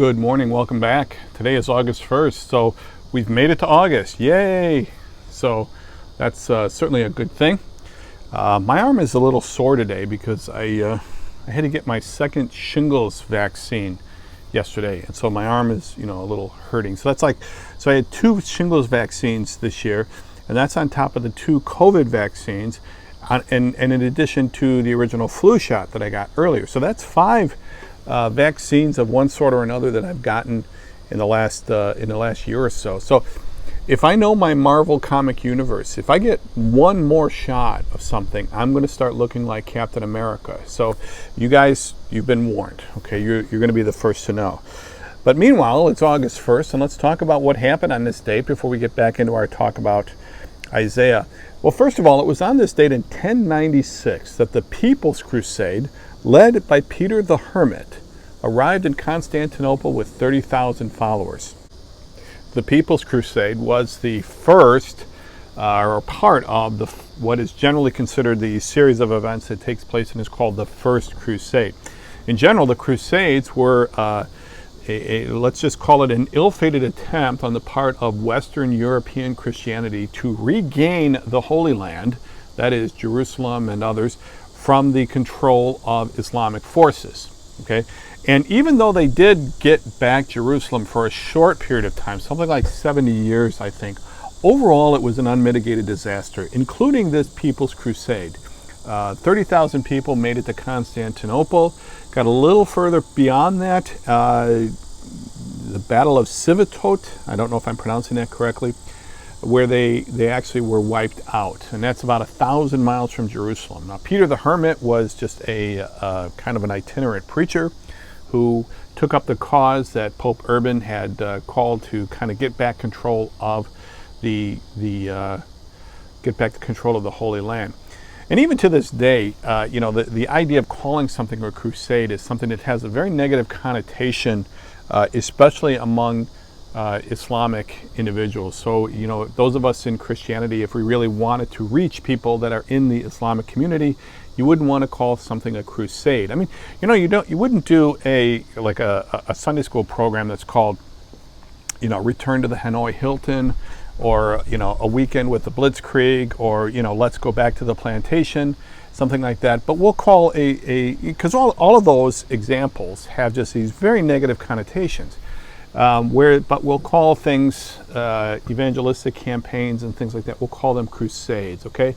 Good morning, welcome back. Today is August 1st, so we've made it to August. Yay! So that's certainly a good thing. My arm is a little sore today because I had to get my second shingles vaccine yesterday, and so my arm is a little hurting. So I had two shingles vaccines this year, and that's on top of the two COVID vaccines, and in addition to the original flu shot that I got earlier. So that's five vaccines of one sort or another that I've gotten in the last year or so. So if I know my Marvel comic universe, if I get one more shot of something, I'm going to start looking like Captain America. So you guys, you've been warned. Okay, you're going to be the first to know. But meanwhile, it's August 1st, and let's talk about what happened on this date before we get back into our talk about Isaiah. Well, first of all, it was on this date in 1096 that the People's Crusade, led by Peter the Hermit, arrived in Constantinople with 30,000 followers. The People's Crusade was the first or part of what is generally considered the series of events that takes place and is called the First Crusade. In general, the Crusades were let's just call it an ill-fated attempt on the part of Western European Christianity to regain the Holy Land, that is Jerusalem and others, from the control of Islamic forces. Okay, and even though they did get back Jerusalem for a short period of time, something like 70 years, I think, overall it was an unmitigated disaster, including this People's Crusade. 30,000 people made it to Constantinople. Got a little further beyond that, the Battle of Civitote, I don't know if I'm pronouncing that correctly, where they actually were wiped out, and that's about 1,000 miles from Jerusalem. Now, Peter the Hermit was just a kind of an itinerant preacher who took up the cause that Pope Urban had called to kind of get back control of the Holy Land. And even to this day, the idea of calling something a crusade is something that has a very negative connotation, especially among Islamic individuals. So, those of us in Christianity, if we really wanted to reach people that are in the Islamic community, you wouldn't want to call something a crusade. I mean, you wouldn't do a Sunday school program that's called, Return to the Hanoi Hilton, or a weekend with the Blitzkrieg, or let's go back to the plantation, something like that. But we'll call because all of those examples have just these very negative connotations. But we'll call things evangelistic campaigns and things like that, we'll call them crusades, okay?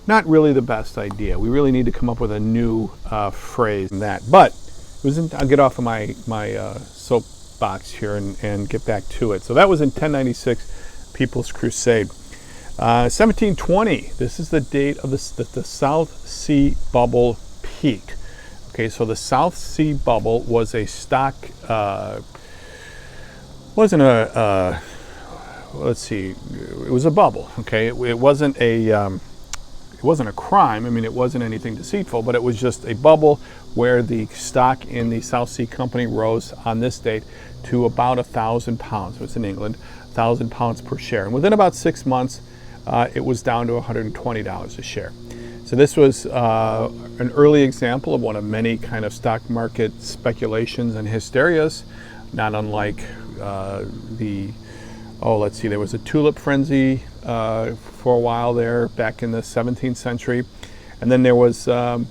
Not really the best idea. We really need to come up with a new phrase than that. But I'll get off of my soapbox here and get back to it. So that was in 1096, People's Crusade. 1720, this is the date of the South Sea Bubble peaked. Okay, so the South Sea Bubble was a stock... wasn't a let's see, it was a bubble. Okay, it wasn't a crime. I mean, it wasn't anything deceitful, but it was just a bubble where the stock in the South Sea Company rose on this date to about £1,000. It was in England, £1,000 per share, and within about 6 months it was down to $120 a share. So this was an early example of one of many kind of stock market speculations and hysterias, not unlike there was a tulip frenzy for a while there back in the 17th century. And then there was, and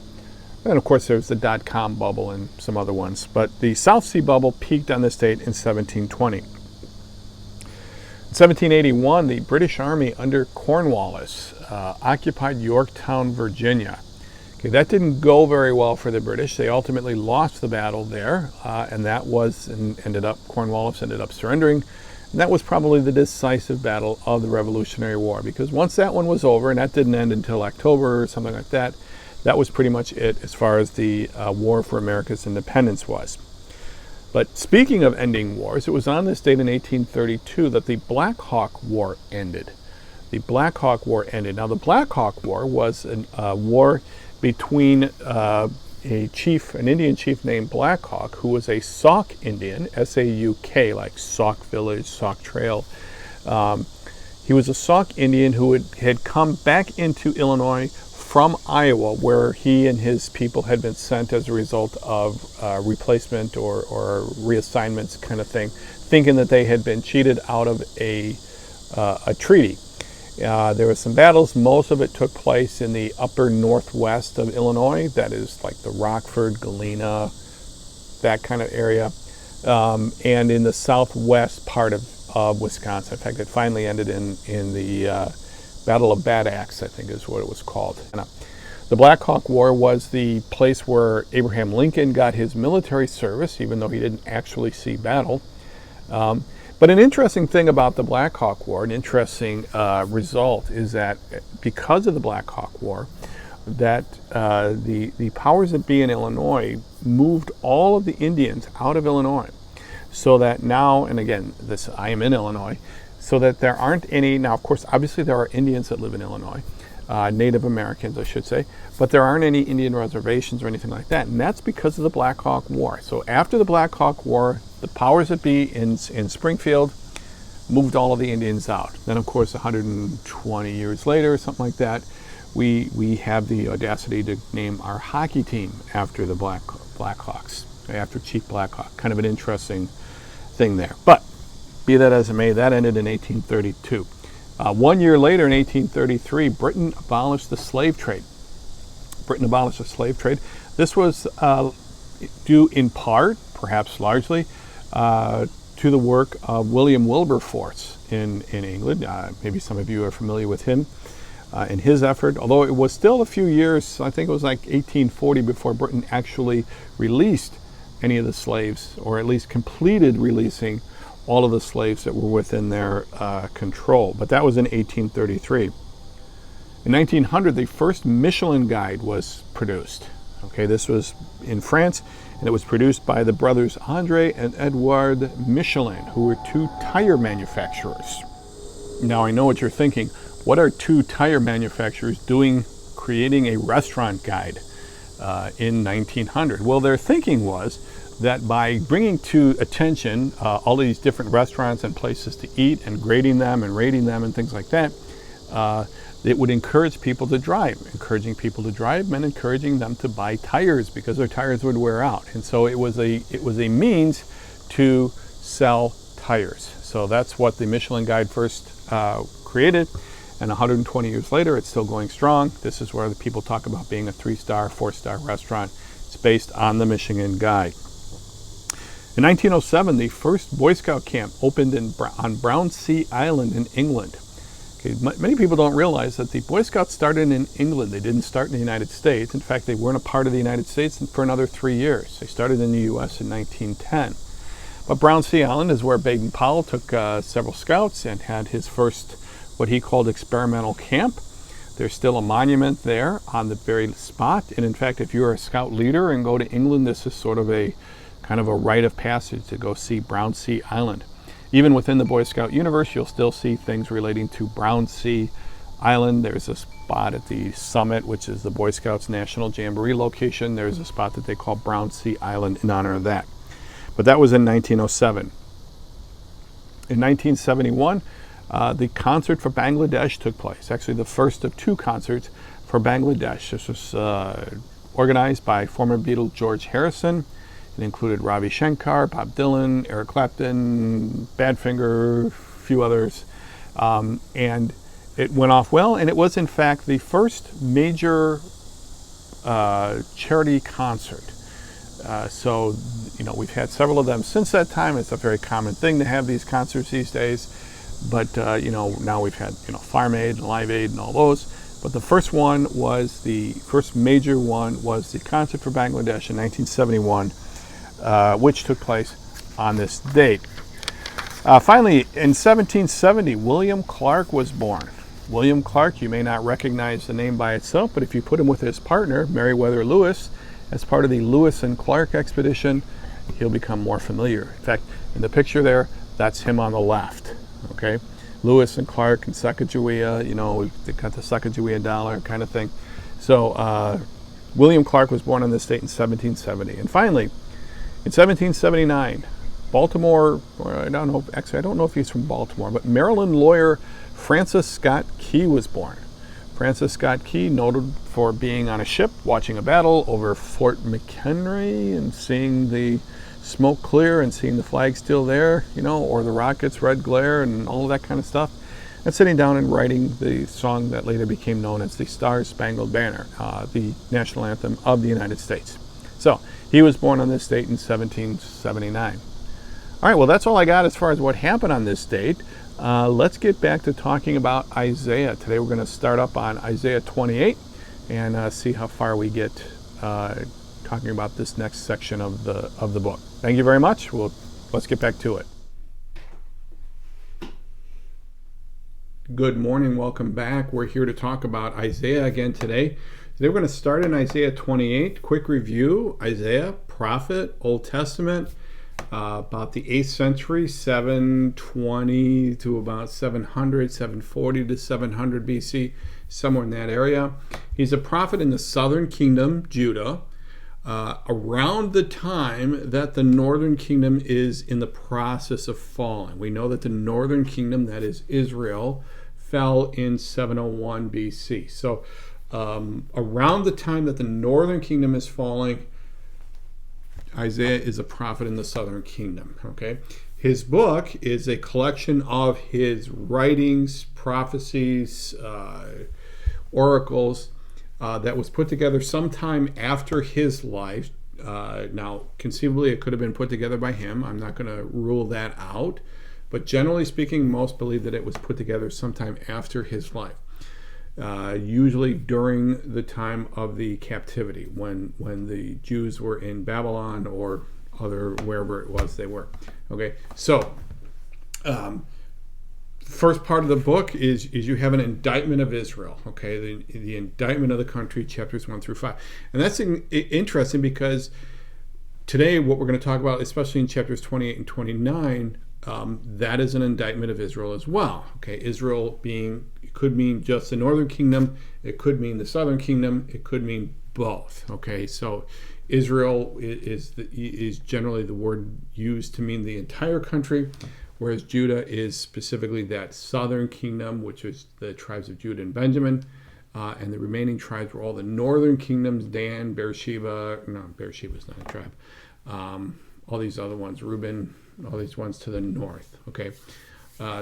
of course there was the dot-com bubble and some other ones. But the South Sea Bubble peaked on this date in 1720. In 1781, the British Army under Cornwallis occupied Yorktown, Virginia. Okay, that didn't go very well for the British. They ultimately lost the battle there, and Cornwallis ended up surrendering. And that was probably the decisive battle of the Revolutionary War, because once that one was over, and that didn't end until October or something like that, that was pretty much it as far as the war for America's independence was. But speaking of ending wars, it was on this date in 1832 that the Black Hawk War ended. The Black Hawk War ended. Now, the Black Hawk War was a war between an Indian chief named Black Hawk, who was a Sauk Indian, S-A-U-K, like Sauk Village, Sauk Trail. He was a Sauk Indian who had come back into Illinois from Iowa, where he and his people had been sent as a result of replacement or reassignments kind of thing, thinking that they had been cheated out of a treaty. There were some battles. Most of it took place in the upper northwest of Illinois. That is like the Rockford, Galena, that kind of area. And in the southwest part of Wisconsin. In fact, it finally ended in the Battle of Bad Axe, I think is what it was called. The Black Hawk War was the place where Abraham Lincoln got his military service, even though he didn't actually see battle. But an interesting thing about the Black Hawk War, an interesting result, is that because of the Black Hawk War, that the powers that be in Illinois moved all of the Indians out of Illinois, so that now, and again, I am in Illinois, so that there aren't any, now of course, obviously there are Indians that live in Illinois, Native Americans I should say, but there aren't any Indian reservations or anything like that, and that's because of the Black Hawk War. So after the Black Hawk War, the powers that be in Springfield moved all of the Indians out. Then of course 120 years later, something like that, we have the audacity to name our hockey team after the Blackhawks, after Chief Black Hawk. Kind of an interesting thing there. But be that as it may, that ended in 1832. 1 year later, in 1833, Britain abolished the slave trade. This was due in part, perhaps largely, to the work of William Wilberforce in England. Maybe some of you are familiar with him and his effort, although it was still a few years, I think it was like 1840, before Britain actually released any of the slaves, or at least completed releasing all of the slaves that were within their control. But that was in 1833. In 1900, the first Michelin guide was produced. Okay, this was in France, and it was produced by the brothers Andre and Edouard Michelin, who were two tire manufacturers. Now I know what you're thinking. What are two tire manufacturers doing creating a restaurant guide in 1900? Well, their thinking was that by bringing to attention all these different restaurants and places to eat and grading them and rating them and things like that, it would encourage people to drive. Encouraging people to drive meant encouraging them to buy tires, because their tires would wear out. And so it was a means to sell tires. So that's what the Michelin Guide first created. And 120 years later, it's still going strong. This is where the people talk about being a 3-star, 4-star restaurant. It's based on the Michelin Guide. In 1907, the first Boy Scout camp opened on Brownsea Island in England. Okay, many people don't realize that the Boy Scouts started in England. They didn't start in the United States. In fact, they weren't a part of the United States for another 3 years. They started in the U.S. in 1910. But Brownsea Island is where Baden-Powell took several scouts and had his first, what he called, experimental camp. There's still a monument there on the very spot. And in fact, if you're a scout leader and go to England, this is sort of a kind of a rite of passage to go see Brownsea Island. Even within the Boy Scout universe, you'll still see things relating to Brownsea Island. There's a spot at the summit, which is the Boy Scouts National Jamboree location. There's a spot that they call Brownsea Island in honor of that. But that was in 1907. In 1971, the concert for Bangladesh took place. Actually, the first of 2 concerts for Bangladesh. This was organized by former Beatle George Harrison. It included Ravi Shankar, Bob Dylan, Eric Clapton, Badfinger, a few others. And it went off well, and it was in fact the first major charity concert. So, you know, we've had several of them since that time. It's a very common thing to have these concerts these days. But, you know, now we've had, you know, Farm Aid and Live Aid and all those. But the first major one was the concert for Bangladesh in 1971. Which took place on this date. Finally, in 1770, William Clark was born. William Clark, you may not recognize the name by itself, but if you put him with his partner, Meriwether Lewis, as part of the Lewis and Clark expedition, he'll become more familiar. In fact, in the picture there, that's him on the left. Okay, Lewis and Clark and Sacagawea, you know, they got the Sacagawea dollar kind of thing. So William Clark was born on this date in 1770. And finally, in 1779, Baltimore, or I don't know if he's from Baltimore, but Maryland lawyer Francis Scott Key was born. Francis Scott Key, noted for being on a ship watching a battle over Fort McHenry and seeing the smoke clear and seeing the flag still there, or the rockets' red glare and all of that kind of stuff, and sitting down and writing the song that later became known as the Star-Spangled Banner, the national anthem of the United States. So he was born on this date in 1779. All right, well, that's all I got as far as what happened on this date. Let's get back to talking about Isaiah. Today we're going to start up on Isaiah 28 and see how far we get talking about this next section of the book. Thank you very much. Let's get back to it. Good morning. Welcome back. We're here to talk about Isaiah again today. Today we're going to start in Isaiah 28. Quick review. Isaiah, prophet, Old Testament. About the 8th century, 720 to about 700, 740 to 700 BC, somewhere in that area. He's a prophet in the southern kingdom, Judah, around the time that the northern kingdom is in the process of falling. We know that the northern kingdom, that is Israel, fell in 701 BC. So around the time that the northern kingdom is falling, Isaiah is a prophet in the southern kingdom. Okay, his book is a collection of his writings, prophecies, oracles that was put together sometime after his life. Now, conceivably, it could have been put together by him. I'm not going to rule that out, but generally speaking, most believe that it was put together sometime after his life. Usually during the time of the captivity, when the Jews were in Babylon or wherever it was they were. Okay, so first part of the book is you have an indictment of Israel. Okay, the indictment of the country, chapters 1 through 5, and that's interesting because today what we're going to talk about, especially in chapters 28 and 29. That is an indictment of Israel as well. Okay, Israel could mean just the northern kingdom, it could mean the southern kingdom, it could mean both. Okay, so Israel is generally the word used to mean the entire country, whereas Judah is specifically that southern kingdom, which is the tribes of Judah and Benjamin, and the remaining tribes were all the northern kingdoms: Dan, Beersheba. No, Beersheba is not a tribe. All these other ones, Reuben, all these ones to the north. Okay,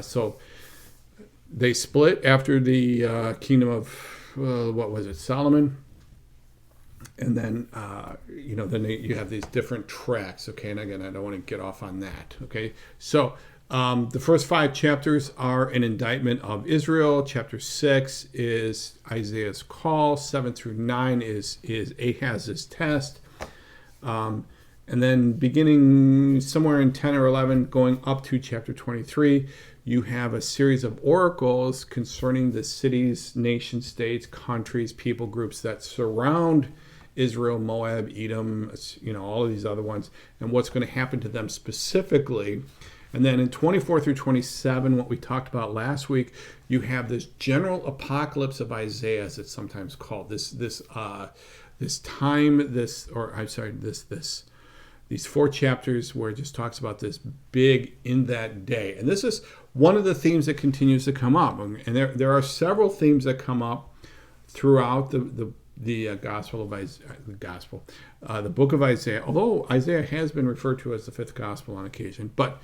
so they split after the kingdom of Solomon, and then then you have these different tracts. Okay, and again, I don't want to get off on that. Okay, so the first 5 chapters are an indictment of Israel. Chapter 6 is Isaiah's call. 7 through 9 is Ahaz's test. And then beginning somewhere in 10 or 11, going up to chapter 23, you have a series of oracles concerning the cities, nation states, countries, people groups that surround Israel, Moab, Edom, all of these other ones, and what's going to happen to them specifically. And then in 24 through 27, what we talked about last week, you have this general apocalypse of Isaiah, as it's sometimes called. These 4 chapters where it just talks about this big in that day. And this is one of the themes that continues to come up. And there are several themes that come up throughout the Gospel of Isaiah, the book of Isaiah, although Isaiah has been referred to as the 5th Gospel on occasion. But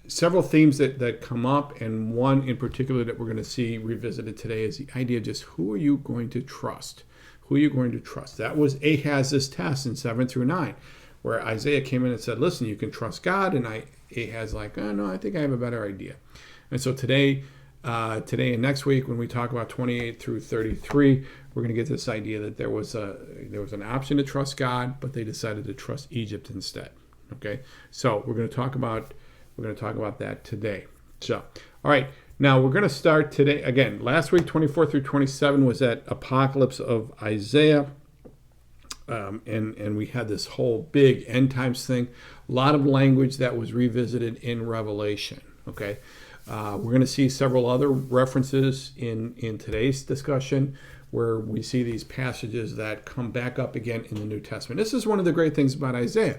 several themes that come up, and one in particular that we're going to see revisited today is the idea of just who are you going to trust? Who are you going to trust? That was Ahaz's test in 7 through 9, where Isaiah came in and said, listen, you can trust God. And Ahaz like, oh, no, I think I have a better idea. And so today and next week, when we talk about 28 through 33, we're going to get this idea that there was an option to trust God, but they decided to trust Egypt instead. Okay, so we're going to talk about that today. So, all right. Now, we're going to start today. Again, last week, 24 through 27 was that apocalypse of Isaiah. And we had this whole big end times thing. A lot of language that was revisited in Revelation. Okay, we're going to see several other references in today's discussion where we see these passages that come back up again in the New Testament. This is one of the great things about Isaiah,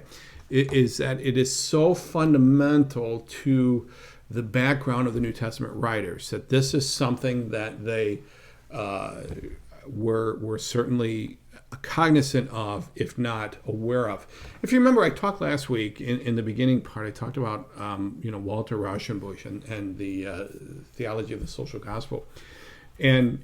is that it is so fundamental to the background of the New Testament writers, that this is something that they were certainly cognizant of, if not aware of. If you remember, I talked last week in the beginning part. I talked about Walter Rauschenbusch and the theology of the social gospel, and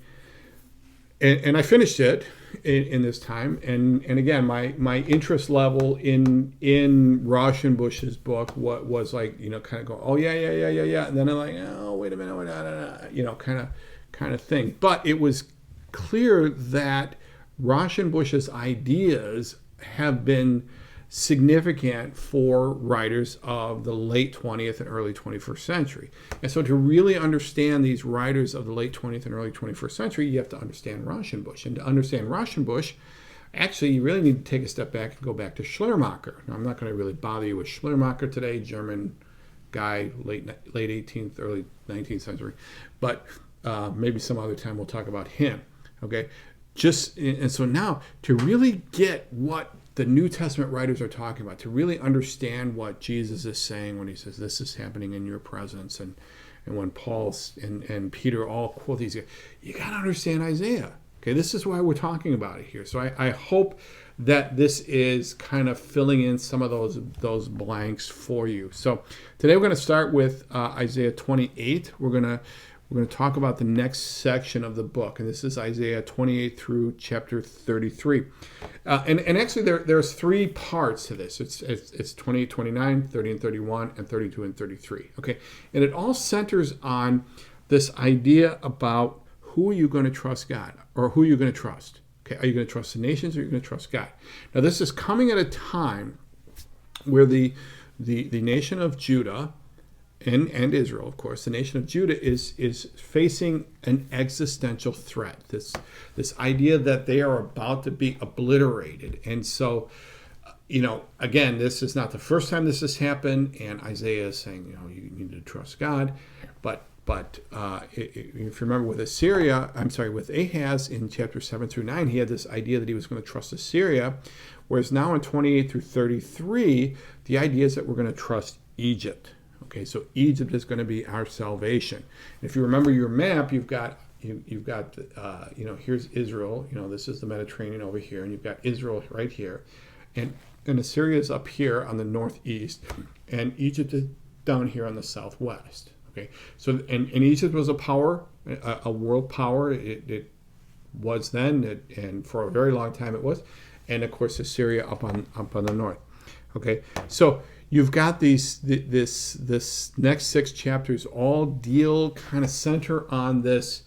I finished it in this time. And again, my interest level in Rauschenbusch's book was like, kind of go, oh yeah, and then I'm like, oh wait a minute, kind of thing. But it was clear that Rauschenbusch's ideas have been significant for writers of the late 20th and early 21st century. And so to really understand these writers of the late 20th and early 21st century, you have to understand Rauschenbusch. And to understand Rauschenbusch, actually, you really need to take a step back and go back to Schleiermacher. Now, I'm not going to really bother you with Schleiermacher today, German guy, late 18th, early 19th century. But maybe some other time we'll talk about him. Okay? And so now, to really get what the New Testament writers are talking about, to really understand what Jesus is saying when he says, this is happening in your presence, and when Paul and Peter all quote these, you got to understand Isaiah. Okay, this is why we're talking about it here. So I hope that this is kind of filling in some of those blanks for you. So today we're going to start with Isaiah 28. We're going to talk about the next section of the book, and this is Isaiah 28 through chapter 33. And actually, there's three parts to this. It's 28, 29, 30 and 31, and 32 and 33. Okay, and it all centers on this idea about who are you going to trust God, or who are you going to trust? Okay, are you going to trust the nations, or are you going to trust God? Now, this is coming at a time where the nation of Judah and Israel, of course, the nation of Judah is facing an existential threat. This idea that they are about to be obliterated. And so, again, this is not the first time this has happened, and Isaiah is saying, you need to trust God. But if you remember with with Ahaz in chapter 7 through 9, he had this idea that he was going to trust Assyria, whereas now in 28 through 33, the idea is that we're going to trust Egypt. Okay, so Egypt is going to be our salvation. If you remember your map, you've got here's Israel. This is the Mediterranean over here, and you've got Israel right here, and Assyria is up here on the northeast, and Egypt is down here on the southwest. Okay, so and Egypt was a power, a world power. It was then, and for a very long time it was, and of course Assyria up on the north. Okay, so you've got this next 6 chapters all kind of center on this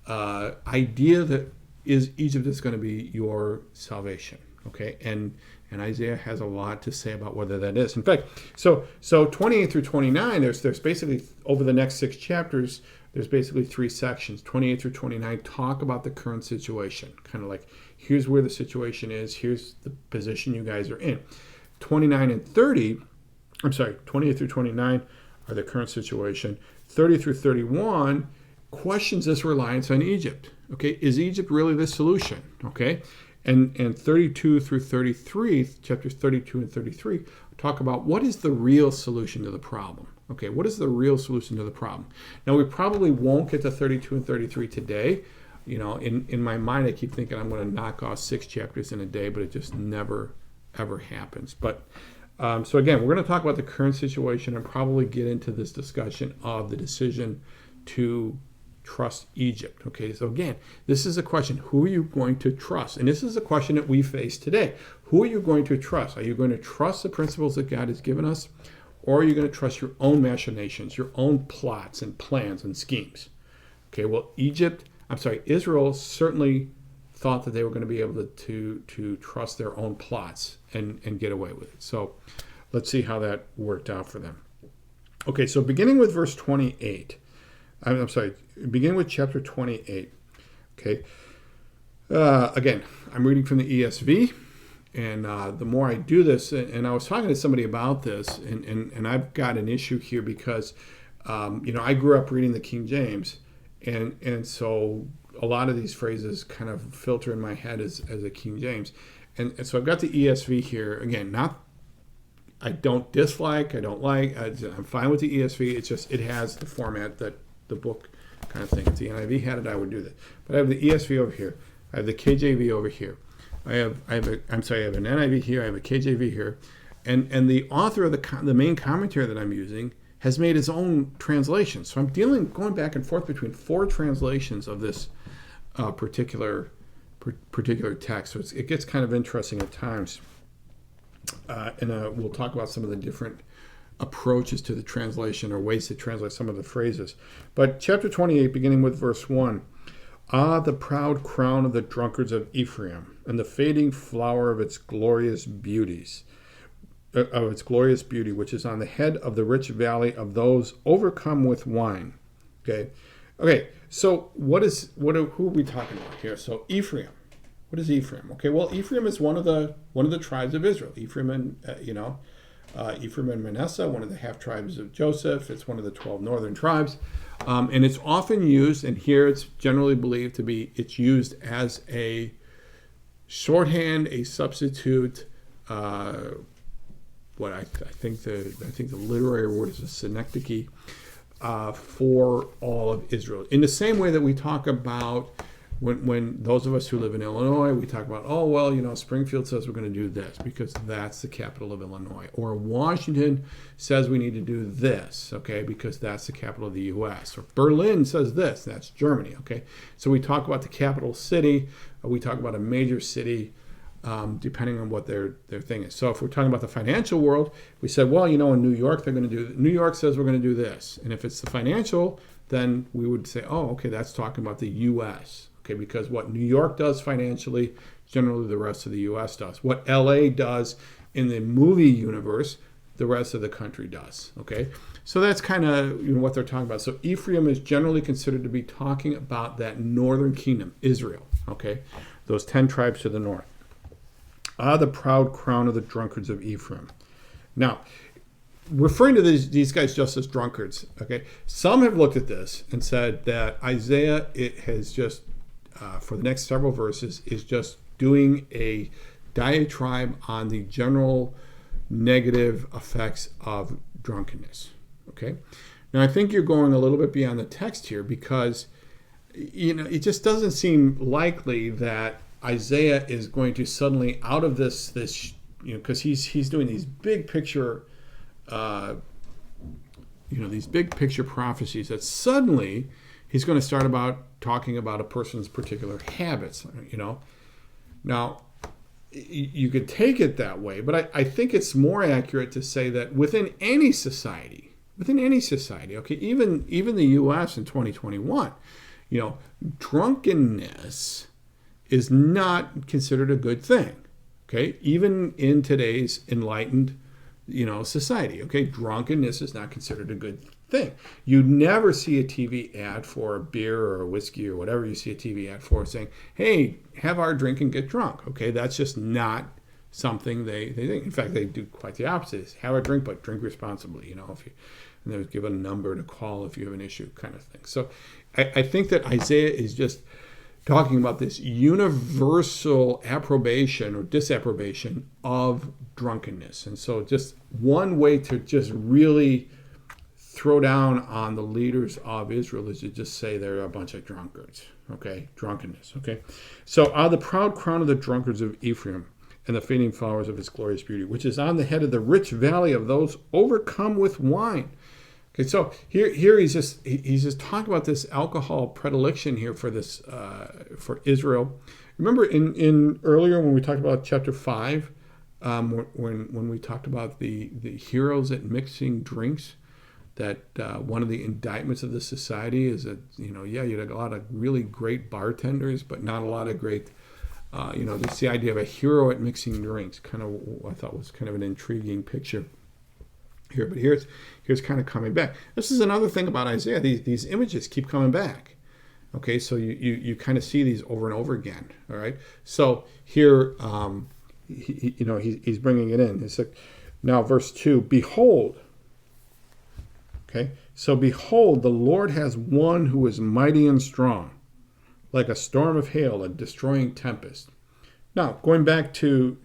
idea that Egypt is going to be your salvation. Okay, and Isaiah has a lot to say about whether that is. In fact, so 28 through 29, there's basically, over the next 6 chapters, there's basically 3 sections. 28 through 29 talk about the current situation, kind of like, here's where the situation is, here's the position you guys are in. 28 through 29 are the current situation. 30 through 31 questions this reliance on Egypt. Okay, is Egypt really the solution? Okay, and 32 through 33, chapters 32 and 33, talk about what is the real solution to the problem. Okay, what is the real solution to the problem? Now, we probably won't get to 32 and 33 today. In my mind, I keep thinking I'm going to knock off 6 chapters in a day, but it just never, ever happens. But so again, we're going to talk about the current situation and probably get into this discussion of the decision to trust Egypt. Okay, so again, this is a question: who are you going to trust? And this is a question that we face today. Who are you going to trust? Are you going to trust the principles that God has given us, or are you going to trust your own machinations, your own plots and plans and schemes? Okay, well, Israel certainly thought that they were going to be able to trust their own plots and get away with it. So let's see how that worked out for them. Okay, so beginning with verse 28. Beginning with chapter 28. Okay. Again, I'm reading from the ESV, and the more I do this, and I was talking to somebody about this, and I've got an issue here because, I grew up reading the King James, and so a lot of these phrases kind of filter in my head as a King James. And so I've got the ESV here, again, not I don't dislike, I don't like. I'm fine with the ESV. It's just it has the format that the book kind of thing. If the NIV had it, I would do that. But I have the ESV over here. I have the KJV over here. I have an NIV here. I have a KJV here, and the author of the main commentary that I'm using has made his own translation. So I'm going back and forth between 4 translations of this particular text. So it gets kind of interesting at times. And we'll talk about some of the different approaches to the translation or ways to translate some of the phrases. But chapter 28, beginning with verse 1. Ah, the proud crown of the drunkards of Ephraim, and the fading flower of its glorious beauties, which is on the head of the rich valley of those overcome with wine. Okay. So who are we talking about here? So Ephraim. What is Ephraim? Okay. Well, Ephraim is one of the tribes of Israel. Ephraim and Ephraim and Manasseh, one of the half tribes of Joseph. It's one of the 12 northern tribes. And it's often used, and here it's generally believed to be, it's used as a shorthand, a substitute. I think the literary word is a synecdoche for all of Israel. In the same way that we talk about when those of us who live in Illinois, we talk about, Springfield says we're going to do this because that's the capital of Illinois. Or Washington says we need to do this, okay, because that's the capital of the U.S. Or Berlin says this, that's Germany, okay. So we talk about the capital city, we talk about a major city, depending on what their thing is. So if we're talking about the financial world, we said, in New York, New York says we're going to do this. And if it's the financial, then we would say, that's talking about the U.S., okay, because what New York does financially, generally the rest of the U.S. does. What L.A. does in the movie universe, the rest of the country does, okay? So that's kind of what they're talking about. So Ephraim is generally considered to be talking about that northern kingdom, Israel, okay? Those 10 tribes to the north. Ah, the proud crown of the drunkards of Ephraim. Now, referring to these guys just as drunkards, okay? Some have looked at this and said that Isaiah, it has just, for the next several verses, is just doing a diatribe on the general negative effects of drunkenness, okay? Now, I think you're going a little bit beyond the text here because, it just doesn't seem likely that Isaiah is going to suddenly, out of this, because he's doing these big picture, these big picture prophecies, that suddenly he's going to start talking about a person's particular habits. Now you could take it that way, but I think it's more accurate to say that within any society, okay, even the U.S. in 2021, drunkenness is not considered a good thing, okay? Even in today's enlightened, society, okay? Drunkenness is not considered a good thing. You never see a TV ad for a beer or a whiskey or whatever you see a TV ad for saying, hey, have our drink and get drunk, okay? That's just not something they think. In fact, they do quite the opposite. Have a drink, but drink responsibly, and they'll give a number to call if you have an issue kind of thing. So I think that Isaiah is just talking about this universal approbation or disapprobation of drunkenness. And so just one way to just really throw down on the leaders of Israel is to just say they're a bunch of drunkards, okay? Drunkenness, okay? So, the proud crown of the drunkards of Ephraim and the fading flowers of its glorious beauty, which is on the head of the rich valley of those overcome with wine. Okay, so here he's just talking about this alcohol predilection here for this for Israel. Remember in earlier when we talked about chapter 5, when we talked about the heroes at mixing drinks, that one of the indictments of the society is that you had a lot of really great bartenders, but not a lot of great. It's the idea of a hero at mixing drinks. Kind of, I thought was kind of an intriguing picture here, but here's kind of coming back. This is another thing about Isaiah. These images keep coming back. Okay, so you kind of see these over and over again. All right, so here he's bringing it in. It's like, now verse 2. Behold. Okay, so behold, the Lord has one who is mighty and strong, like a storm of hail, a destroying tempest. Now going back to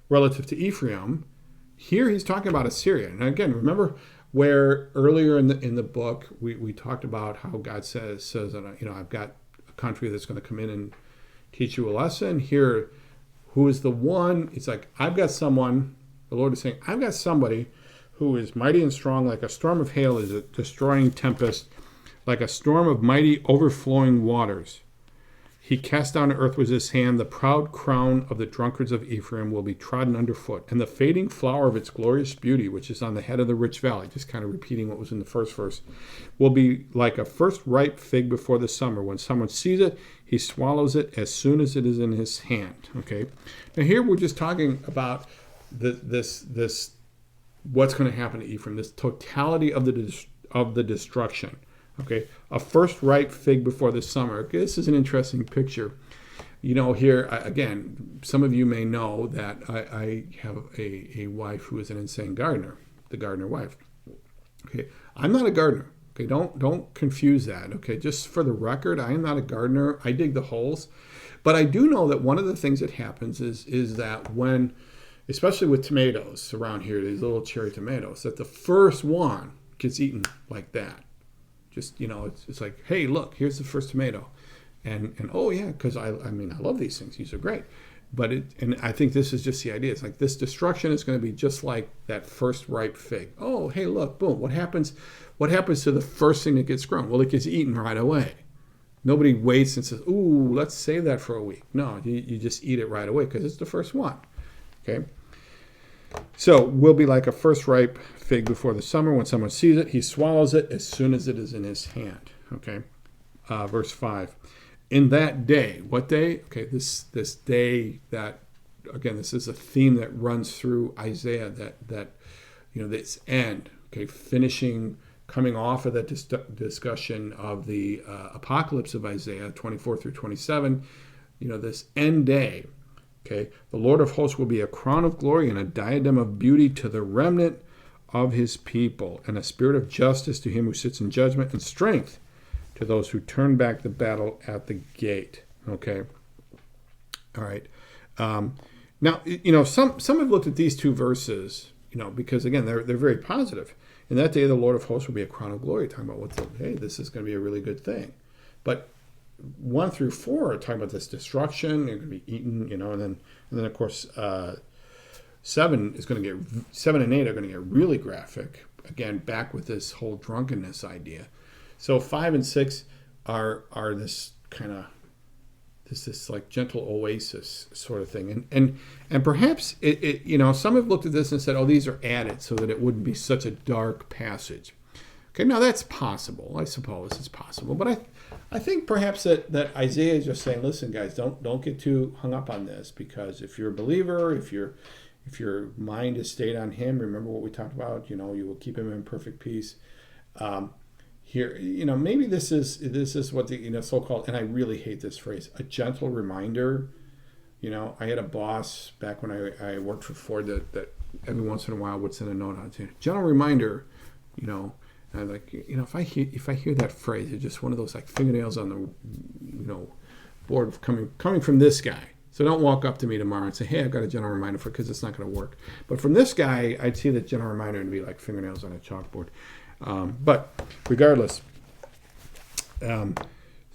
relative to Ephraim. here he's talking about Assyria. And again, remember where earlier in the book we talked about how God says that, I've got a country that's going to come in and teach you a lesson. Here, who is the one? It's like, I've got someone, the Lord is saying, I've got somebody who is mighty and strong, like a storm of hail is a destroying tempest, like a storm of mighty overflowing waters. He cast down to earth with his hand. The proud crown of the drunkards of Ephraim will be trodden underfoot, and the fading flower of its glorious beauty, which is on the head of the rich valley, just kind of repeating what was in the first verse, will be like a first ripe fig before the summer. When someone sees it, he swallows it as soon as it is in his hand. Okay. Now here we're just talking about this what's going to happen to Ephraim, this totality of the destruction. Okay, a first ripe fig before the summer. Okay, this is an interesting picture. Here, again, some of you may know that I have a wife who is an insane gardener, the gardener wife. Okay, I'm not a gardener. Okay, don't confuse that. Okay, just for the record, I am not a gardener. I dig the holes. But I do know that one of the things that happens is that when, especially with tomatoes around here, these little cherry tomatoes, that the first one gets eaten like that. Just, it's like, hey, look, here's the first tomato. And oh, yeah, because I love these things. These are great. But and I think this is just the idea. It's like this destruction is going to be just like that first ripe fig. Oh, hey, look, boom. What happens to the first thing that gets grown? Well, it gets eaten right away. Nobody waits and says, ooh, let's save that for a week. No, you just eat it right away because it's the first one. Okay. So will be like a first ripe fig before the summer. When someone sees it, he swallows it as soon as it is in his hand. Okay, verse 5. In that day, what day? Okay, this day that, again, this is a theme that runs through Isaiah, that this end. Okay, finishing, coming off of that discussion of the apocalypse of Isaiah 24 through 27. This end day. Okay, the Lord of hosts will be a crown of glory and a diadem of beauty to the remnant of his people, and a spirit of justice to him who sits in judgment, and strength to those who turn back the battle at the gate. Okay, all right. Now, some have looked at these two verses, because again they're very positive. In that day, the Lord of hosts will be a crown of glory, talking about this is going to be a really good thing, but 1 through 4 are talking about this destruction. They're going to be eaten, and then of course 7 and 8 are going to get really graphic. Again, back with this whole drunkenness idea. So 5 and 6 are this kind of this like gentle oasis sort of thing, and perhaps it some have looked at this and said, oh, these are added so that it wouldn't be such a dark passage. Okay, now that's possible. I suppose it's possible, but I think perhaps that Isaiah is just saying, listen, guys, don't get too hung up on this, because if you're a believer, if your mind is stayed on him, remember what we talked about. You will keep him in perfect peace. Here, maybe this is what the so-called, and I really hate this phrase, a gentle reminder. I had a boss back when I worked for Ford that every once in a while would send a note out saying, gentle reminder, And I'm like, if I hear that phrase, it's just one of those like fingernails on the, board coming from this guy. So don't walk up to me tomorrow and say, hey, I've got a gentle reminder because it's not going to work. But from this guy, I'd see the gentle reminder and be like fingernails on a chalkboard. But regardless, but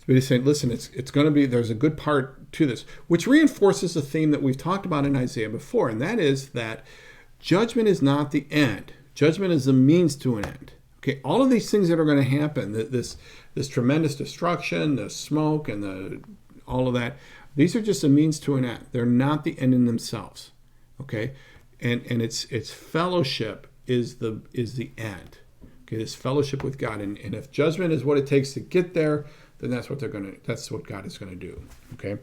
he's saying, listen, it's going to be, there's a good part to this, which reinforces a theme that we've talked about in Isaiah before, and that is that judgment is not the end. Judgment is the means to an end. Okay, all of these things that are going to happen, this tremendous destruction, the smoke, and all of that, these are just a means to an end. They're not the end in themselves. Okay, and it's fellowship is the end. Okay, this fellowship with God, and if judgment is what it takes to get there, then that's what God is going to do. Okay.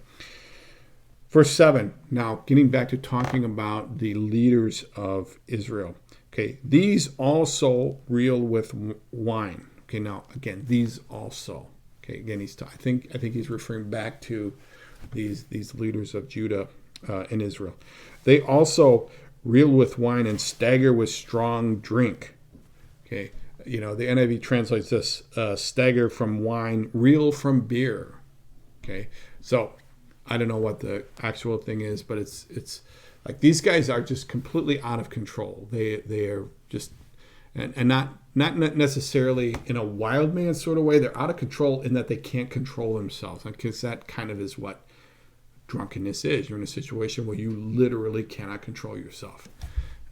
Verse 7. Now, getting back to talking about the leaders of Israel. Okay, these also reel with wine. Okay, now again, these also. Okay, again, I think he's referring back to these leaders of Judah and Israel. They also reel with wine and stagger with strong drink. Okay, the NIV translates this: stagger from wine, reel from beer. Okay, so I don't know what the actual thing is, but it's Like these guys are just completely out of control. They are just, and not necessarily in a wild man sort of way. They're out of control in that they can't control themselves, because that kind of is what drunkenness is. You're in a situation where you literally cannot control yourself.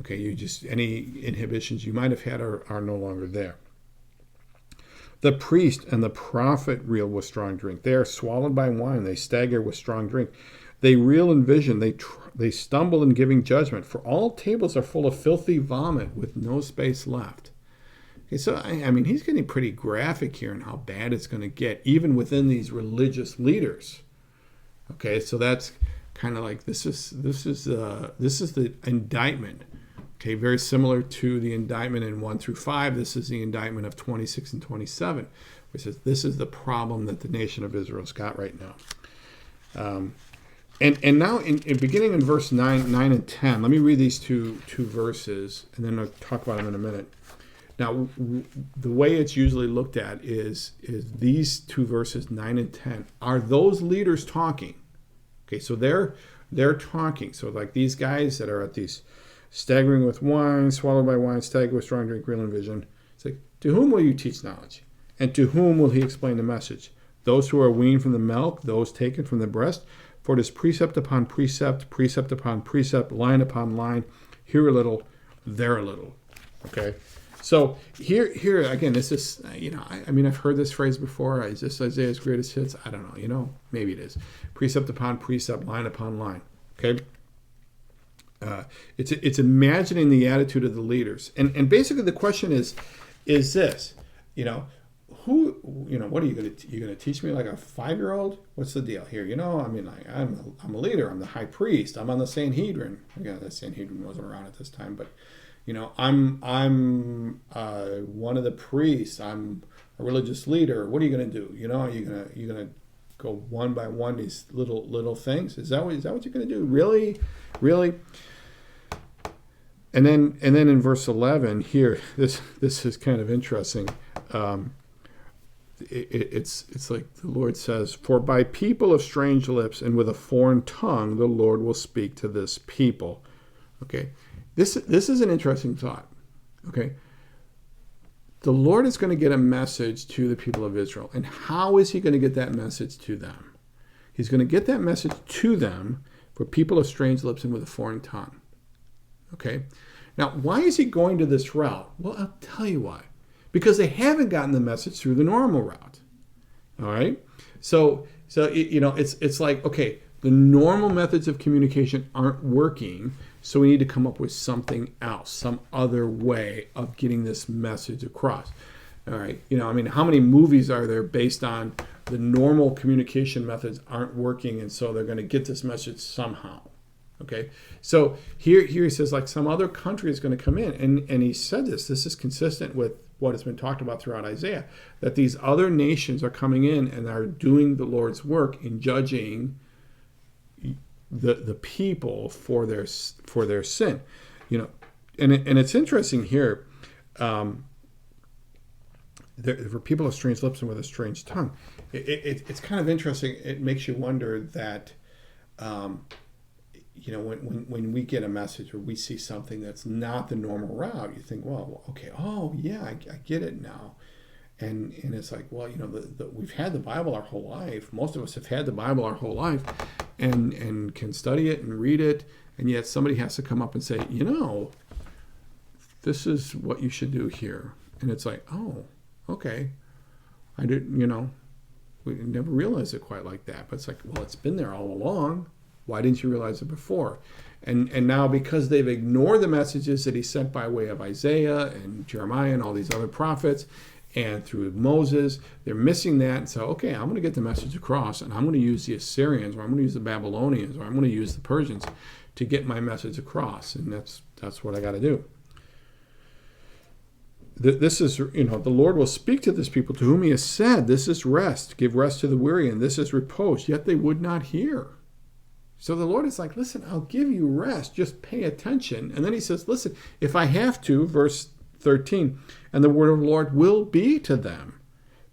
Okay, you just, any inhibitions you might have had are no longer there. The priest and the prophet reel with strong drink. They are swallowed by wine. They stagger with strong drink. They reel in vision. They stumble in giving judgment. For all tables are full of filthy vomit with no space left. Okay, so I mean, he's getting pretty graphic here in how bad it's going to get, even within these religious leaders. Okay, so that's kind of like this is the indictment. Okay, very similar to the indictment in 1 through 5. This is the indictment of 26 and 27, which says this is the problem that the nation of Israel's got right now. And now, in beginning in verse 9 and 10, let me read these two verses, and then I'll talk about them in a minute. Now, the way it's usually looked at is these two verses, 9 and 10, are those leaders talking. Okay, so they're talking. So like these guys that are at these staggering with wine, swallowed by wine, stagger with strong drink, reel in vision. It's like, to whom will you teach knowledge? And to whom will he explain the message? Those who are weaned from the milk, those taken from the breast? For it is precept upon precept, precept upon precept, line upon line, here a little, there a little. Okay? So here again, this is, I mean, I've heard this phrase before. Is this Isaiah's greatest hits? I don't know. Maybe it is. Precept upon precept, line upon line. Okay? It's imagining the attitude of the leaders, and basically the question is this, what are you going to teach me like a 5-year-old? What's the deal here? I mean, like, I'm a leader. I'm the high priest. I'm on the Sanhedrin. Again, the Sanhedrin wasn't around at this time, but I'm one of the priests. I'm a religious leader. What are you going to do? Are you going to go one by one these little things? Is that what you're going to do? Really? And then in verse 11 here, this is kind of interesting. It's like the Lord says, "For by people of strange lips and with a foreign tongue, the Lord will speak to this people." Okay, this is an interesting thought. Okay, the Lord is going to get a message to the people of Israel, and how is He going to get that message to them? He's going to get that message to them for people of strange lips and with a foreign tongue. Okay, now why is He going to this route? Well, I'll tell you why. Because they haven't gotten the message through the normal route. All right? So it's like, okay, the normal methods of communication aren't working, so we need to come up with something else, some other way of getting this message across. All right? How many movies are there based on the normal communication methods aren't working, and so they're going to get this message somehow? Okay, so here he says, like, some other country is going to come in, and he said this is consistent with what has been talked about throughout Isaiah, that these other nations are coming in and are doing the Lord's work in judging the people for their sin. And it's interesting here, for people of strange lips and with a strange tongue, it's kind of interesting. It makes you wonder that when we get a message or we see something that's not the normal route, you think, well, okay, oh yeah, I get it now. And it's like, well, we've had the Bible our whole life. Most of us have had the Bible our whole life and can study it and read it. And yet somebody has to come up and say, this is what you should do here. And it's like, oh, okay. I didn't, we never realized it quite like that. But it's like, well, it's been there all along. Why didn't you realize it before? And now because they've ignored the messages that He sent by way of Isaiah and Jeremiah and all these other prophets and through Moses, they're missing that. And so, okay, I'm going to get the message across, and I'm going to use the Assyrians, or I'm going to use the Babylonians, or I'm going to use the Persians to get my message across. And that's what I got to do. This is, the Lord will speak to this people to whom He has said, this is rest, give rest to the weary, and this is repose, yet they would not hear. So the Lord is like, listen, I'll give you rest. Just pay attention. And then He says, listen, if I have to, verse 13, and the word of the Lord will be to them.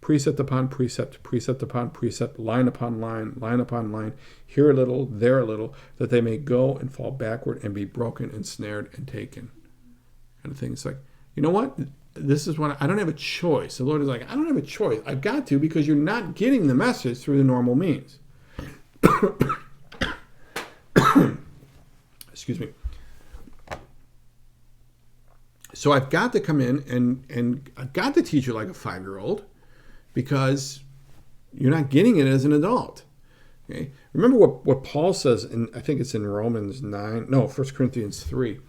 precept upon precept, precept upon precept, line upon line, here a little, there a little, that they may go and fall backward and be broken and snared and taken. Kind of thing. It's like, you know what? This is what I don't have a choice. The Lord is like, I don't have a choice. I've got to, because you're not getting the message through the normal means. Excuse me. So I've got to come in and I've got to teach you like a 5-year-old, because you're not getting it as an adult. Okay? Remember what Paul says, in, I think it's in Romans 9, no, 1 Corinthians 3,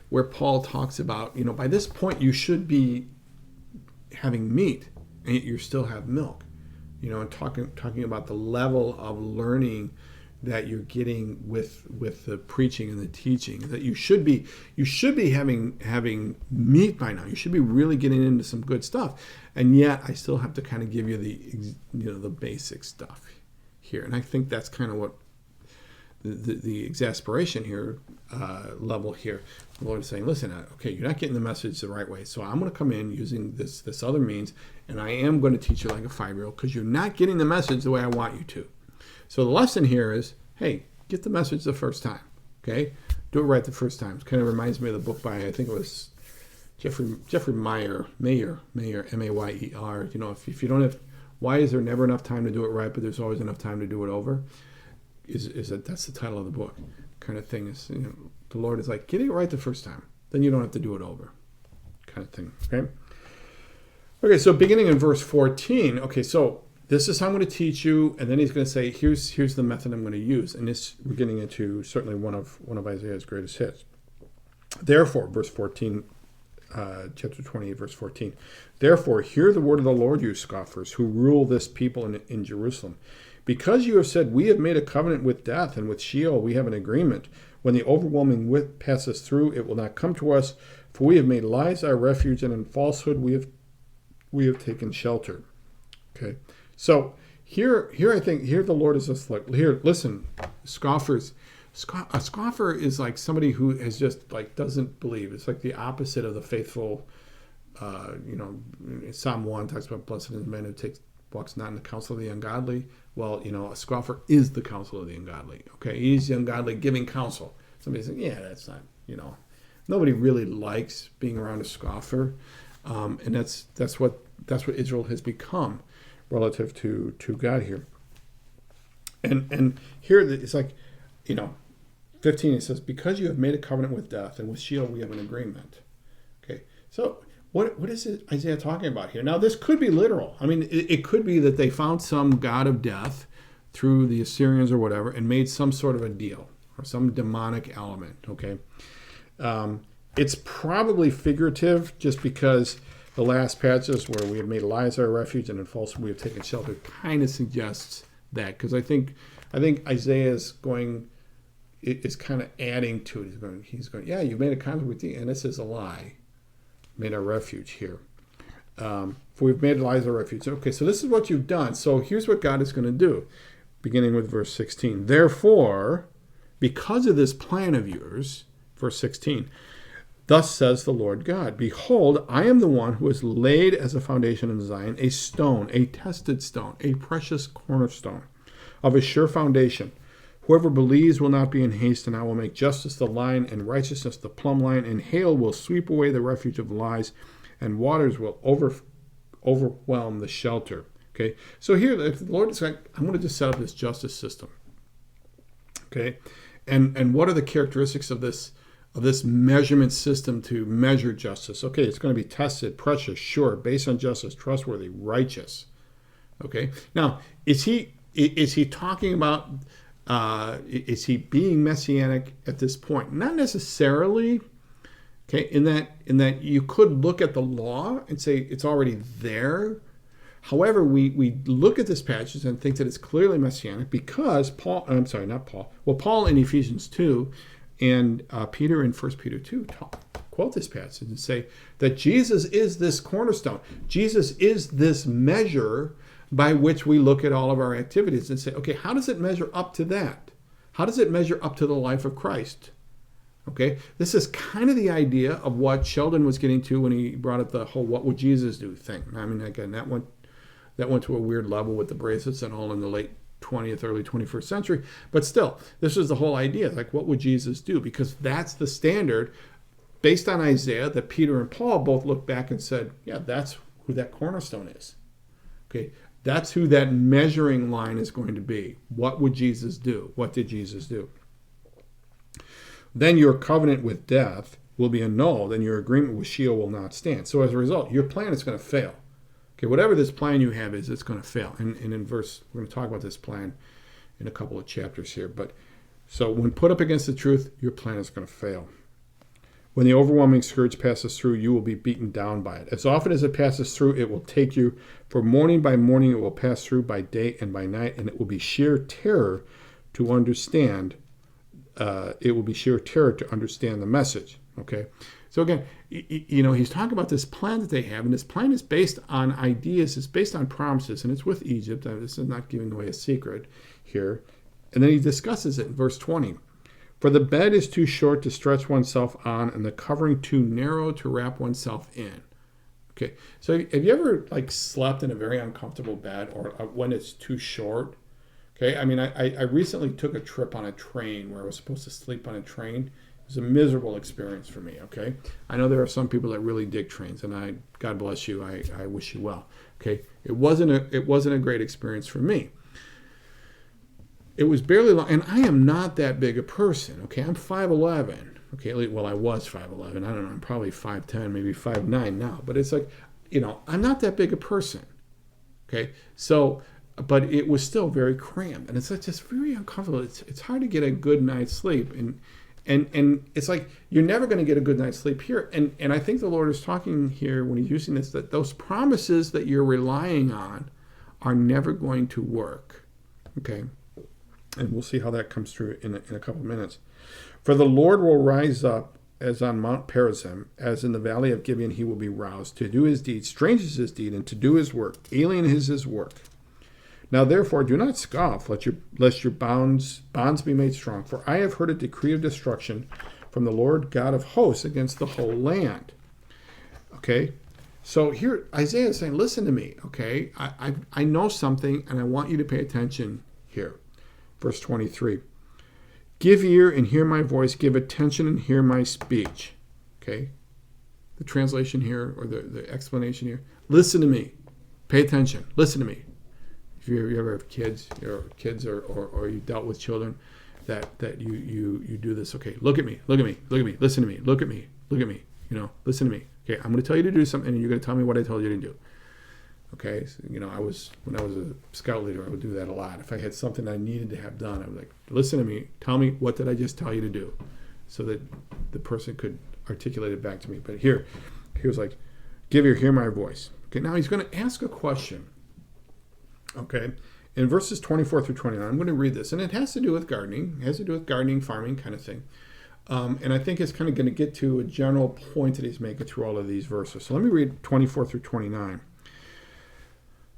where Paul talks about, by this point you should be having meat, and yet you still have milk. And talking about the level of learning that you're getting with the preaching and the teaching, that you should be having meat by now. You should be really getting into some good stuff, and yet I still have to kind of give you the basic stuff here. And I think that's kind of what the exasperation here level here. The Lord is saying, listen, okay, you're not getting the message the right way, so I'm going to come in using this other means, and I am going to teach you like a 5-year-old, because you're not getting the message the way I want you to. So the lesson here is, hey, get the message the first time, okay? Do it right the first time. It kind of reminds me of the book by, I think it was Jeffrey Mayer, M-A-Y-E-R. If you don't have, why is there never enough time to do it right, but there's always enough time to do it over? That's the title of the book. Kind of thing is, the Lord is like, get it right the first time, then you don't have to do it over, kind of thing, okay? Okay, so beginning in verse 14, okay, so this is how I'm going to teach you, and then he's going to say, here's the method I'm going to use. And this, we're getting into certainly one of Isaiah's greatest hits. Therefore, verse 14, chapter 28, verse 14. Therefore, hear the word of the Lord, you scoffers, who rule this people in Jerusalem. Because you have said, we have made a covenant with death, and with Sheol we have an agreement. When the overwhelming width passes through, it will not come to us. For we have made lies our refuge, and in falsehood we have taken shelter. Okay. So here I think the Lord is just like, here, listen, scoffers. A scoffer is like somebody who has just like doesn't believe. It's like the opposite of the faithful. Psalm 1 talks about blessed is the man who walks not in the counsel of the ungodly. Well, a scoffer is the counsel of the ungodly. Okay, he's the ungodly giving counsel. Somebody says, yeah, that's not. Nobody really likes being around a scoffer, and that's what Israel has become relative to God here. And here it's like, 15, it says, because you have made a covenant with death, and with Sheol we have an agreement. Okay, so what is it Isaiah talking about here? Now, this could be literal. I mean, it could be that they found some god of death through the Assyrians or whatever, and made some sort of a deal, or some demonic element, okay? It's probably figurative, just because the last passages where we have made lies our refuge and in falsehood we have taken shelter kind of suggests that, because I think Isaiah is kind of adding to it. He's going, yeah, you made a covenant with me, and this is a lie. Made our refuge here. For we've made lies our refuge. Okay, so this is what you've done. So here's what God is going to do, beginning with verse 16. Therefore, because of this plan of yours, verse 16, thus says the Lord God, behold, I am the one who has laid as a foundation in Zion a stone, a tested stone, a precious cornerstone of a sure foundation. Whoever believes will not be in haste, and I will make justice the line and righteousness the plumb line, and hail will sweep away the refuge of lies, and waters will overwhelm the shelter. Okay, so here the Lord is like, I'm going to just set up this justice system. Okay, and what are the characteristics of this measurement system to measure justice? Okay, it's going to be tested, precious, sure, based on justice, trustworthy, righteous. Okay, now is he talking about? Is he being messianic at this point? Not necessarily. Okay, in that you could look at the law and say it's already there. However, we look at this passage and think that it's clearly messianic because Paul in Ephesians 2 and Peter in 1 Peter 2 quote this passage and say that Jesus is this cornerstone. Jesus is this measure by which we look at all of our activities and say, okay, how does it measure up to that? How does it measure up to the life of Christ? Okay, this is kind of the idea of what Sheldon was getting to when he brought up the whole "what would Jesus do" thing. I mean, again, That went to a weird level with the bracelets and all in the late 20th, early 21st century. But still, this is the whole idea. Like, what would Jesus do? Because that's the standard based on Isaiah that Peter and Paul both looked back and said, yeah, that's who that cornerstone is. Okay, that's who that measuring line is going to be. What would Jesus do? What did Jesus do? Then your covenant with death will be annulled and your agreement with Sheol will not stand. So as a result, your plan is going to fail. Okay, whatever this plan you have is, it's going to fail. And in verse, we're going to talk about this plan in a couple of chapters here. But so when put up against the truth, your plan is going to fail. When the overwhelming scourge passes through, you will be beaten down by it. As often as it passes through, it will take you. For morning by morning, it will pass through by day and by night, and it will be sheer terror to understand. It will be sheer terror to understand the message. Okay, so again, he's talking about this plan that they have, and this plan is based on ideas. It's based on promises, and it's with Egypt. This is not giving away a secret here. And then he discusses it in verse 20. For the bed is too short to stretch oneself on, and the covering too narrow to wrap oneself in. Okay, so have you ever slept in a very uncomfortable bed, or when it's too short? Okay, I mean, I recently took a trip on a train where I was supposed to sleep on a train. It was a miserable experience for me. Okay, I know there are some people that really dig trains, and God bless you. I wish you well. Okay, it wasn't a great experience for me. It was barely long, and I am not that big a person, okay? I'm 5'11", okay? Well, I was 5'11". I don't know, I'm probably 5'10", maybe 5'9" now. But it's like, I'm not that big a person, okay? So, but it was still very cramped, and it's just very uncomfortable. It's hard to get a good night's sleep, and it's like you're never going to get a good night's sleep here. And I think the Lord is talking here when he's using this, that those promises that you're relying on are never going to work, okay? And we'll see how that comes through in a couple of minutes. For the Lord will rise up as on Mount Perazim, as in the valley of Gibeon he will be roused. To do his deed, strange is his deed, and to do his work, alien is his work. Now therefore do not scoff, lest your bonds be made strong. For I have heard a decree of destruction from the Lord God of hosts against the whole land. Okay, so here Isaiah is saying, listen to me, okay? I know something, and I want you to pay attention here. Verse 23, give ear and hear my voice, give attention and hear my speech. Okay, the translation here, or the explanation here, listen to me, pay attention, listen to me. If you ever have kids, or you dealt with children, that you do this. Okay, look at me, listen to me, look at me, listen to me. Okay, I'm going to tell you to do something, and you're going to tell me what I told you to do. Okay, so, when I was a scout leader, I would do that a lot. If I had something I needed to have done, I would listen to me, tell me, what did I just tell you to do? So that the person could articulate it back to me. But here he was like, hear my voice. Okay, now he's going to ask a question. Okay, in verses 24 through 29, I'm going to read this, and it has to do with gardening. It has to do with gardening, farming kind of thing. And I think it's kind of going to get to a general point that he's making through all of these verses. So let me read 24 through 29.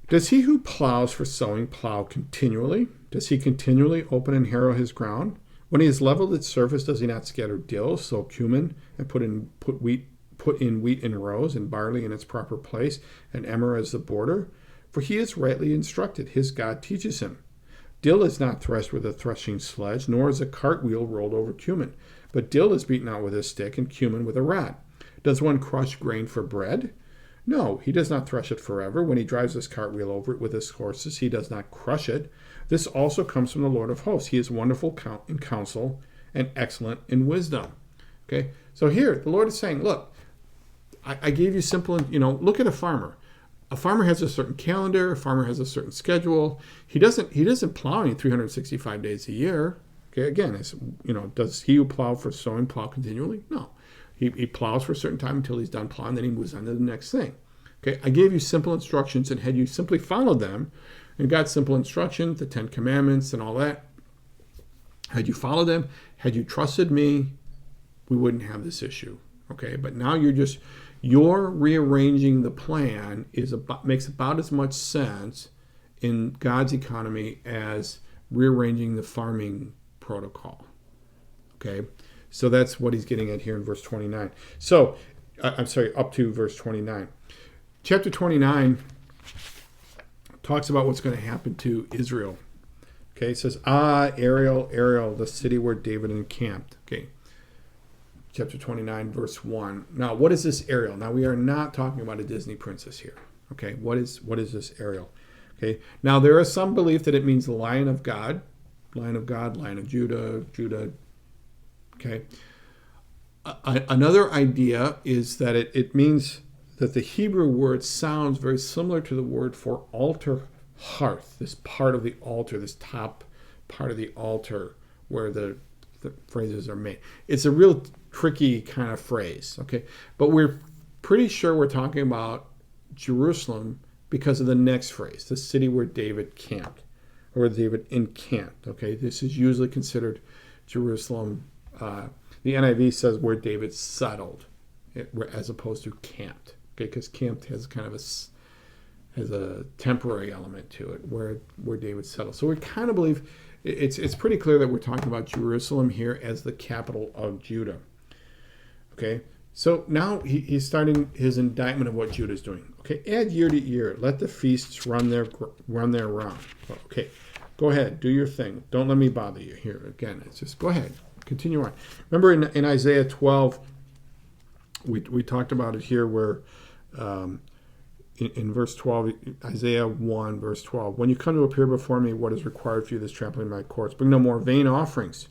Does he who plows for sowing plow continually? Does he continually open and harrow his ground? When he has leveled its surface, does he not scatter dill, sow cumin, and put in wheat in rows, and barley in its proper place, and emmer as the border? For he is rightly instructed, his God teaches him. Dill is not threshed with a threshing sledge, nor is a cartwheel rolled over cumin. But dill is beaten out with a stick, and cumin with a rod. Does one crush grain for bread? No, he does not thresh it forever. When he drives his cartwheel over it with his horses, he does not crush it. This also comes from the Lord of hosts. He is wonderful in counsel and excellent in wisdom. Okay, so here the Lord is saying, look, I gave you simple, look at a farmer. A farmer has a certain calendar. A farmer has a certain schedule. He doesn't plow any 365 days a year. Okay, again, does he who plow for sowing plow continually? No. He plows for a certain time until he's done plowing, then he moves on to the next thing. Okay, I gave you simple instructions, and had you simply followed them and got simple instructions, the 10 Commandments and all that, had you followed them, had you trusted me, we wouldn't have this issue. Okay, but now you're rearranging the plan makes about as much sense in God's economy as rearranging the farming protocol. Okay. So that's what he's getting at here in verse 29. So, up to verse 29. Chapter 29, talks about what's going to happen to Israel. Okay, it says, Ariel, Ariel, the city where David encamped. Okay, chapter 29, verse 1. Now, what is this Ariel? Now, we are not talking about a Disney princess here. Okay, what is this Ariel? Okay, now there is some belief that it means the Lion of God, Lion of Judah, Judah. Okay, another idea is that it means that the Hebrew word sounds very similar to the word for altar hearth, this part of the altar, this top part of the altar where the phrases are made. It's a real tricky kind of phrase, okay? But we're pretty sure we're talking about Jerusalem because of the next phrase, the city where David camped, or where David encamped, okay? This is usually considered Jerusalem. The NIV says where David settled, as opposed to camped, okay? Because camped has kind of a temporary element to it, where David settled. So we kind of believe it's pretty clear that we're talking about Jerusalem here as the capital of Judah. Okay, so now he's starting his indictment of what Judah is doing. Okay, add year to year. Let the feasts run their round. Okay, go ahead, do your thing. Don't let me bother you here. Again, it's just go ahead, continue on. Remember in Isaiah 12, we talked about it here where in verse 12, Isaiah 1, verse 12, when you come to appear before me, what is required for you, this trampling my courts? Bring no more vain offerings.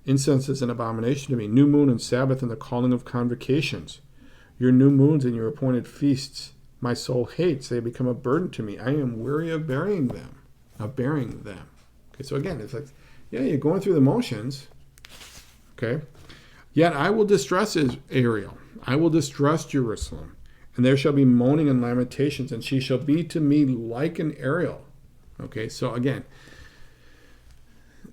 Incense is an abomination to me. New moon and Sabbath and the calling of convocations. Your new moons and your appointed feasts, my soul hates. They become a burden to me. I am weary of bearing them. Okay, so again, it's like, yeah, you're going through the motions. Okay. Yet I will distress Ariel. I will distress Jerusalem. And there shall be moaning and lamentations, and she shall be to me like an Ariel. Okay, so again,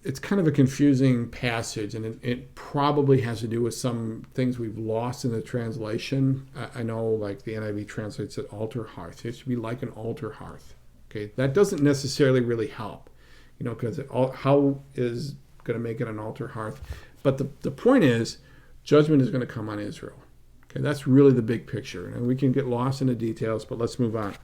it's kind of a confusing passage, and it probably has to do with some things we've lost in the translation. I know, like the NIV translates it altar hearth. It should be like an altar hearth. Okay, that doesn't necessarily really help, because how is going to make it an altar hearth? But the point is, judgment is going to come on Israel. Okay, that's really the big picture. And we can get lost in the details, but let's move on.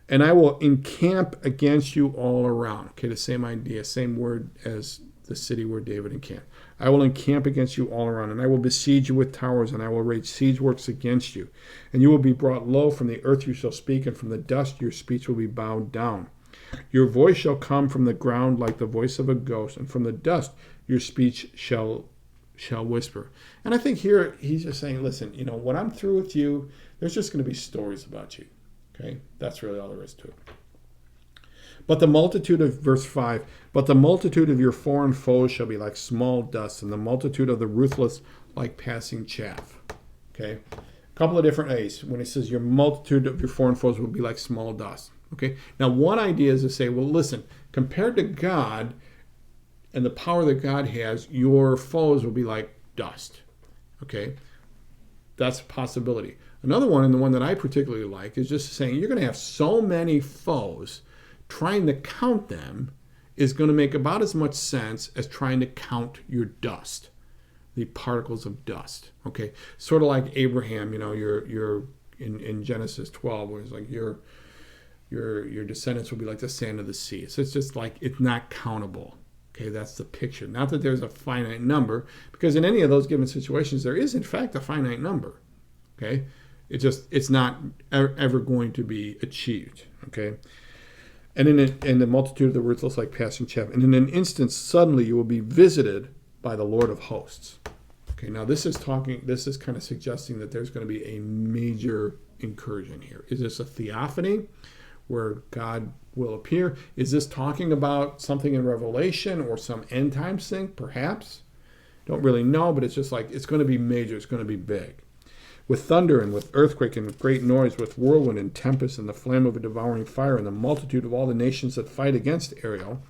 And I will encamp against you all around. Okay, the same idea, same word as the city where David encamped. I will encamp against you all around, and I will besiege you with towers, and I will raise siege works against you. And you will be brought low. From the earth you shall speak, and from the dust your speech will be bowed down. Your voice shall come from the ground like the voice of a ghost, and from the dust your speech shall whisper. And I think here he's just saying, listen, when I'm through with you, there's just going to be stories about you. Okay, that's really all there is to it. But the multitude of, verse 5, but the multitude of your foreign foes shall be like small dust, and the multitude of the ruthless like passing chaff. Okay, a couple of different A's. When he says your multitude of your foreign foes will be like small dust. Okay, now one idea is to say, well, listen, compared to God and the power that God has, your foes will be like dust. Okay, that's a possibility. Another one, and the one that I particularly like, is just saying you're going to have so many foes, trying to count them is going to make about as much sense as trying to count your dust, the particles of dust. Okay, sort of like Abraham, you're in Genesis 12, where it's like your descendants will be like the sand of the sea. So it's just like it's not countable. Okay, that's the picture. Not that there's a finite number, because in any of those given situations, there is in fact a finite number. Okay, it's not ever going to be achieved. Okay, and in the multitude of the ruthless like passing chaff, and in an instant suddenly you will be visited by the Lord of hosts. Okay, now this is kind of suggesting that there's going to be a major incursion here. Is this a theophany where God will appear? Is this talking about something in Revelation or some end times thing? Perhaps. Don't really know, but it's just like it's going to be major. It's going to be big. With thunder and with earthquake and with great noise, with whirlwind and tempest and the flame of a devouring fire, and the multitude of all the nations that fight against Ariel.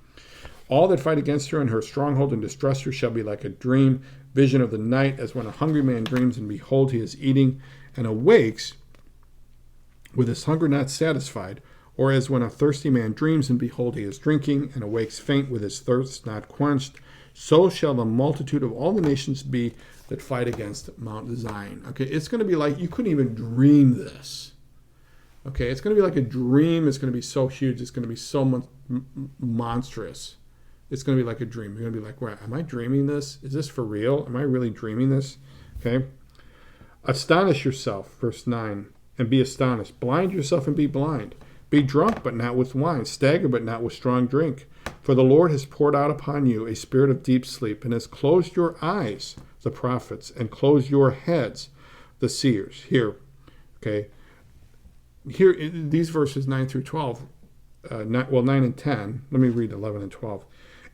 All that fight against her and her stronghold and distress her shall be like a dream, vision of the night, as when a hungry man dreams, and behold, he is eating, and awakes with his hunger not satisfied, or as when a thirsty man dreams, and behold, he is drinking, and awakes faint with his thirst not quenched. So shall the multitude of all the nations be that fight against Mount Zion. Okay, it's going to be like you couldn't even dream this. Okay, it's going to be like a dream. It's going to be so huge. It's going to be so monstrous. It's going to be like a dream. You're going to be like, "Wow, am I dreaming this? Is this for real? Am I really dreaming this?" Okay. Astonish yourself, verse 9, and be astonished. Blind yourself and be blind. Be drunk, but not with wine. Stagger, but not with strong drink. For the Lord has poured out upon you a spirit of deep sleep, and has closed your eyes, the prophets, and closed your heads, the seers. Here, okay. Here, these verses 9 through 12, 9 and 10. Let me read 11 and 12.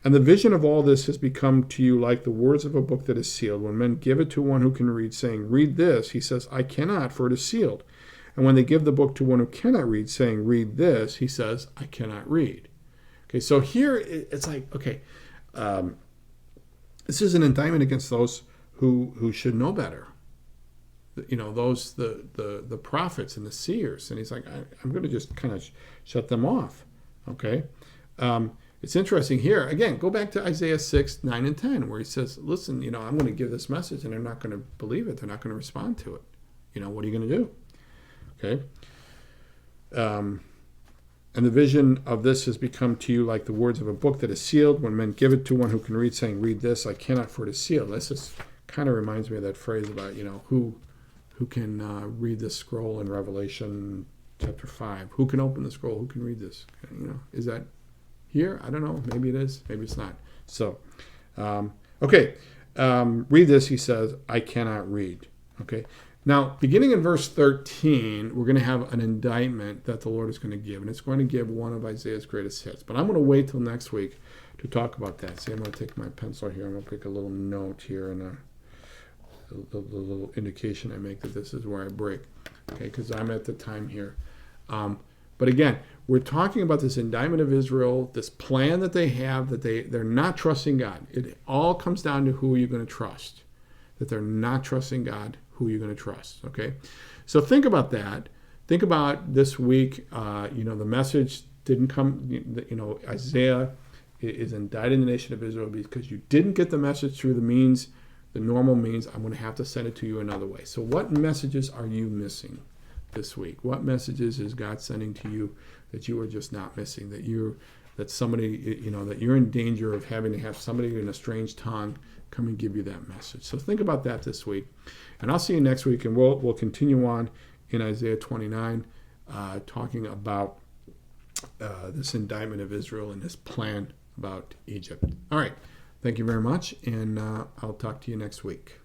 And the vision of all this has become to you like the words of a book that is sealed. When men give it to one who can read, saying, "Read this," he says, "I cannot, for it is sealed." And when they give the book to one who cannot read, saying, "Read this," he says, "I cannot read." Okay, so here it's like, okay, this is an indictment against those who should know better. You know, those the prophets and the seers. And he's like, I'm going to just kind of shut them off. Okay. It's interesting here. Again, go back to Isaiah 6, 9, and 10, where he says, listen, you know, I'm going to give this message and they're not going to believe it. They're not going to respond to it. You know, what are you going to do? Okay. And the vision of this has become to you like the words of a book that is sealed. When men give it to one who can read, saying, "Read this," I cannot, for it is sealed. This is kind of reminds me of that phrase about, you know, who can read this scroll in Revelation chapter 5. Who can open the scroll? Who can read this? You know, is that here? I don't know. Maybe it is. Maybe it's not. So, okay. Read this, he says, I cannot read. Okay. Now, beginning in verse 13, we're going to have an indictment that the Lord is going to give, and it's going to give one of Isaiah's greatest hits. But I'm going to wait till next week to talk about that. See, I'm going to take my pencil here. I'm going to take a little note here and the little indication I make that this is where I break. Okay, because I'm at the time here. But again, we're talking about this indictment of Israel, this plan that they have, that they're not trusting God. It all comes down to who you're going to trust. That they're not trusting God, who you're going to trust. Okay, so think about that. Think about this week. You know, the message didn't come. You know, Isaiah is indicting the nation of Israel because you didn't get the message through the normal means. I'm going to have to send it to you another way. So what messages are you missing this week? What messages is God sending to you that you are just not missing? That somebody, you know, that you're in danger of having to have somebody in a strange tongue come and give you that message. So think about that this week. And I'll see you next week, and we'll continue on in Isaiah 29, talking about this indictment of Israel and this plan about Egypt. All right. Thank you very much, and I'll talk to you next week.